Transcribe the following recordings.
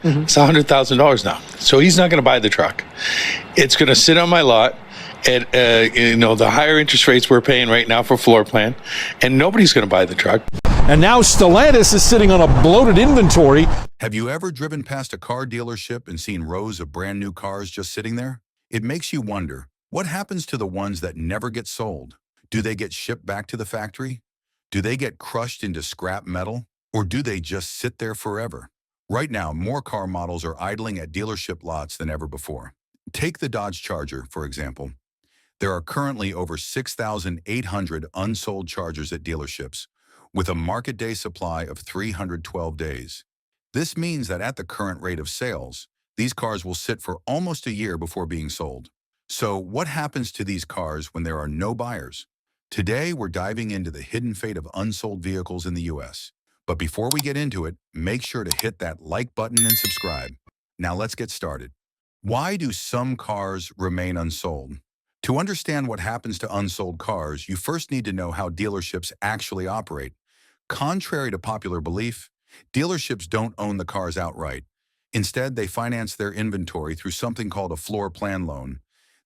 It's $100,000 now. So he's not going to buy the truck. It's going to sit on my lot at the higher interest rates we're paying right now for floor plan, and nobody's going to buy the truck. And now Stellantis is sitting on a bloated inventory. Have you ever driven past a car dealership and seen rows of brand new cars just sitting there? It makes you wonder, what happens to the ones that never get sold? Do they get shipped back to the factory? Do they get crushed into scrap metal? Or do they just sit there forever? Right now, more car models are idling at dealership lots than ever before. Take the Dodge Charger, for example. There are currently over 6,800 unsold Chargers at dealerships, with a market day supply of 312 days. This means that at the current rate of sales, these cars will sit for almost a year before being sold. So what happens to these cars when there are no buyers? Today, we're diving into the hidden fate of unsold vehicles in the US. But before we get into it, make sure to hit that like button and subscribe. Now let's get started. Why do some cars remain unsold? To understand what happens to unsold cars, you first need to know how dealerships actually operate. Contrary to popular belief, dealerships don't own the cars outright. Instead, they finance their inventory through something called a floor plan loan.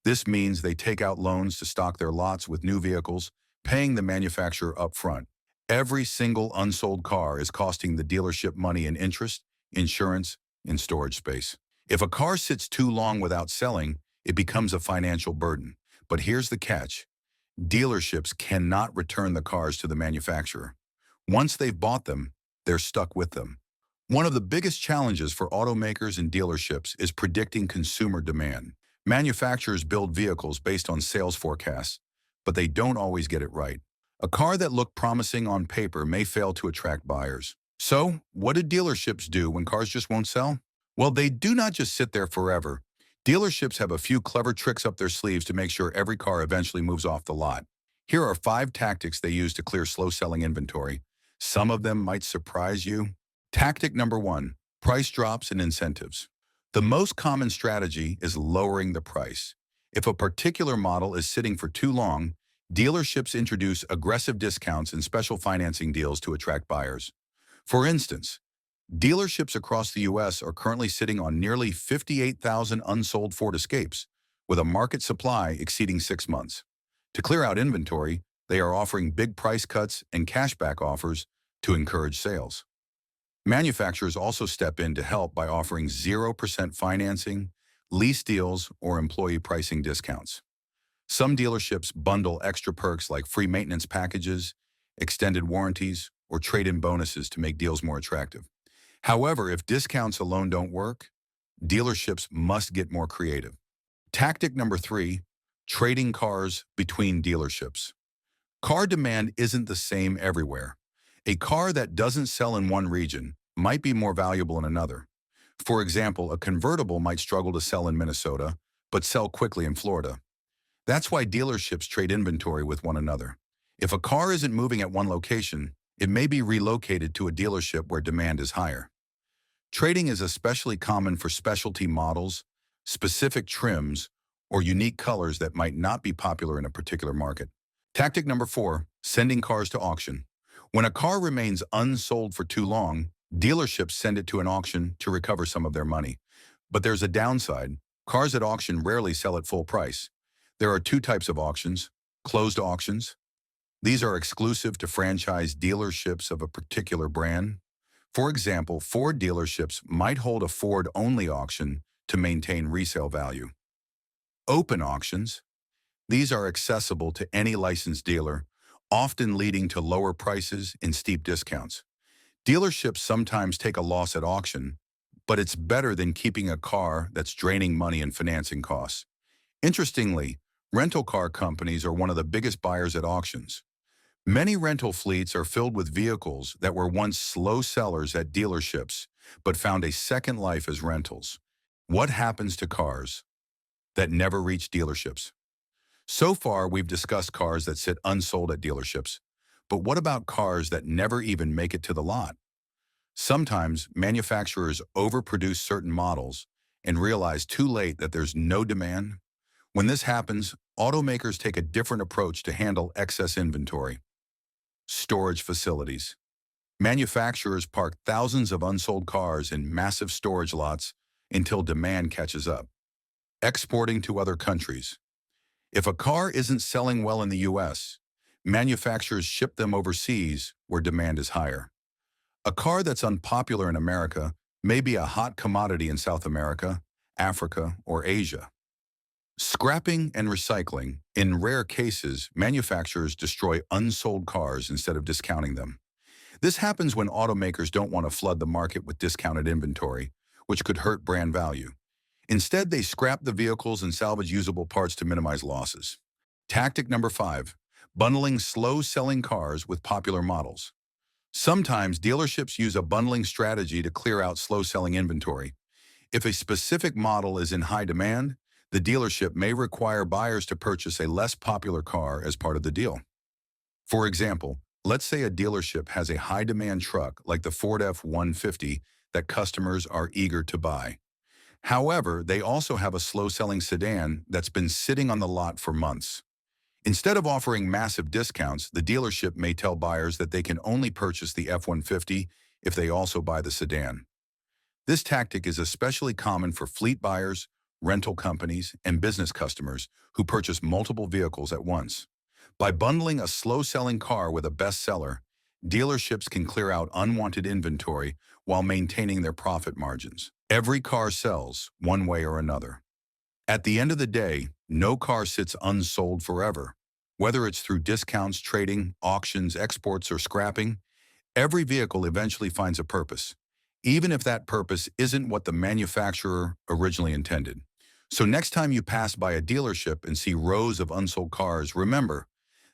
This means they take out loans to stock their lots with new vehicles, paying the manufacturer up front. Every single unsold car is costing the dealership money in interest, insurance, and storage space. If a car sits too long without selling, it becomes a financial burden. But here's the catch. Dealerships cannot return the cars to the manufacturer. Once they've bought them, they're stuck with them. One of the biggest challenges for automakers and dealerships is predicting consumer demand. Manufacturers build vehicles based on sales forecasts, but they don't always get it right. A car that looked promising on paper may fail to attract buyers. So, what do dealerships do when cars just won't sell? Well, they do not just sit there forever. Dealerships have a few clever tricks up their sleeves to make sure every car eventually moves off the lot. Here are 5 tactics they use to clear slow-selling inventory. Some of them might surprise you. Tactic number 1, price drops and incentives. The most common strategy is lowering the price. If a particular model is sitting for too long, dealerships introduce aggressive discounts and special financing deals to attract buyers. For instance, dealerships across the US are currently sitting on nearly 58,000 unsold Ford Escapes, with a market supply exceeding 6 months. To clear out inventory, they are offering big price cuts and cashback offers to encourage sales. Manufacturers also step in to help by offering 0% financing, lease deals, or employee pricing discounts. Some dealerships bundle extra perks like free maintenance packages, extended warranties, or trade-in bonuses to make deals more attractive. However, if discounts alone don't work, dealerships must get more creative. Tactic number 3, trading cars between dealerships. Car demand isn't the same everywhere. A car that doesn't sell in one region might be more valuable in another. For example, a convertible might struggle to sell in Minnesota, but sell quickly in Florida. That's why dealerships trade inventory with one another. If a car isn't moving at one location, it may be relocated to a dealership where demand is higher. Trading is especially common for specialty models, specific trims, or unique colors that might not be popular in a particular market. Tactic number 4, sending cars to auction. When a car remains unsold for too long, dealerships send it to an auction to recover some of their money. But there's a downside. Cars at auction rarely sell at full price. There are 2 types of auctions: closed auctions. These are exclusive to franchise dealerships of a particular brand. For example, Ford dealerships might hold a Ford-only auction to maintain resale value. Open auctions. These are accessible to any licensed dealer, often leading to lower prices and steep discounts. Dealerships sometimes take a loss at auction, but it's better than keeping a car that's draining money and financing costs. Interestingly, rental car companies are one of the biggest buyers at auctions. Many rental fleets are filled with vehicles that were once slow sellers at dealerships, but found a second life as rentals. What happens to cars that never reach dealerships? So far, we've discussed cars that sit unsold at dealerships. But what about cars that never even make it to the lot? Sometimes manufacturers overproduce certain models and realize too late that there's no demand. When this happens, automakers take a different approach to handle excess inventory. Storage facilities. Manufacturers park thousands of unsold cars in massive storage lots until demand catches up. Exporting to other countries. If a car isn't selling well in the US, manufacturers ship them overseas where demand is higher. A car that's unpopular in America may be a hot commodity in South America, Africa, or Asia. Scrapping and recycling. In rare cases, manufacturers destroy unsold cars instead of discounting them. This happens when automakers don't want to flood the market with discounted inventory, which could hurt brand value. Instead, they scrap the vehicles and salvage usable parts to minimize losses. Tactic number 5, bundling slow-selling cars with popular models. Sometimes dealerships use a bundling strategy to clear out slow-selling inventory. If a specific model is in high demand, the dealership may require buyers to purchase a less popular car as part of the deal. For example, let's say a dealership has a high-demand truck like the Ford F-150 that customers are eager to buy. However, they also have a slow-selling sedan that's been sitting on the lot for months. Instead of offering massive discounts, the dealership may tell buyers that they can only purchase the F-150 if they also buy the sedan. This tactic is especially common for fleet buyers, rental companies, and business customers who purchase multiple vehicles at once. By bundling a slow-selling car with a bestseller, dealerships can clear out unwanted inventory while maintaining their profit margins. Every car sells, one way or another. At the end of the day, no car sits unsold forever. Whether it's through discounts, trading, auctions, exports, or scrapping, every vehicle eventually finds a purpose, even if that purpose isn't what the manufacturer originally intended. So next time you pass by a dealership and see rows of unsold cars, remember,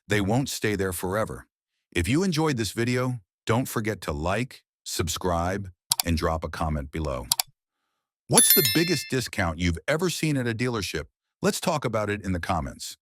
they won't stay there forever. If you enjoyed this video, don't forget to like, subscribe, and drop a comment below. What's the biggest discount you've ever seen at a dealership? Let's talk about it in the comments.